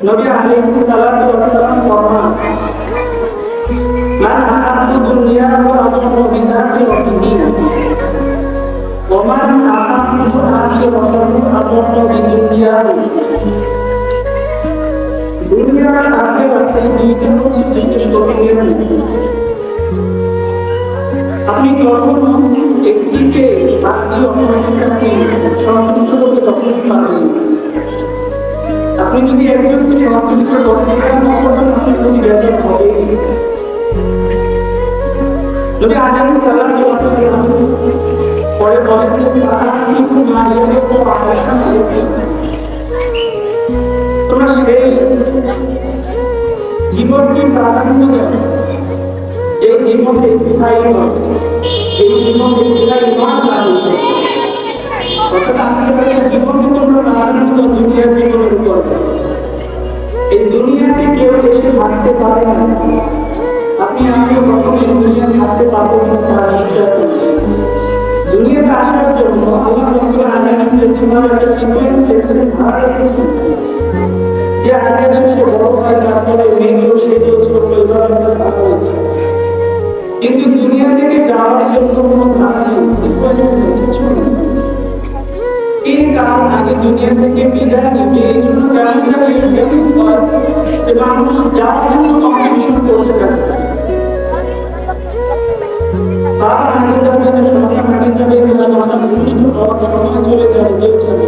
নবী আলাইহিস সালাতু ওয়াস সালাম ফরমান মান আহাব্বু দুনিয়া ওয়া আদরাহু বিদাতি ওয়া বিদিন ওয়া মান আহাব্বু আখিরাতাহু আদরাহু বিদুনিয়া দুনিয়া আর আখিরাতে দুইটা হচ্ছে দুইটা শরীরের মতো। আপনি কখনো একটিকে বাদ দিয়ে অন্যটাকে সন্তুষ্ট করতে কখনোই পারবেন না। আপনি যদি একজনকে সন্তুষ্ট করতে চান আপনি যদি বেজার হবে। নবী আলাইহিস সালাতু ওয়াস সালাম পরে বলেন যে আহাদিকুম মা ইয়াকুতু আলাইহি তোমরা সেই জীবনকে প্রাধান্য দাও এই জীবনকে স্থায়ী নয়, এই জীবনকে স্থায়ী নয় লাগে। অর্থাৎ আমাদের জীবনকে তোমরা প্রাধান্য দাও দুনিয়ার জীবনের উপর। এই দুনিয়াতে কেউ এসে থাকতে পারে না, আপনি আমিও কখনোই দুনিয়াতে থাকতে পারবো না তারা নিশ্চয়। দুনিয়াতে আসার জন্য আল্লাহ রাব্বুল আলামিন যেভাবে একটা সিকোয়েন্স রেখেছেন ভালো রেখেছেন যে আগে শেষে বড় হয় তারপরে মেয়েগুলো সেগুলো ছোট এভাবে ভালো হচ্ছে। কিন্তু দুনিয়া থেকে যাওয়ার জন্য কোনো সিকোয়েন্স কিছু নেই। এই কারণ আগে দুনিয়া থেকে বিদায় নিতে এই জন্য যে মানুষ যাওয়ার জন্য কম্পিটিশন করতে থাকে। তার আগে যাবে, সমাজ আগে যাবে, সমাজ নির্দিষ্ট সময় চলে যাবে, কেউ যাবে।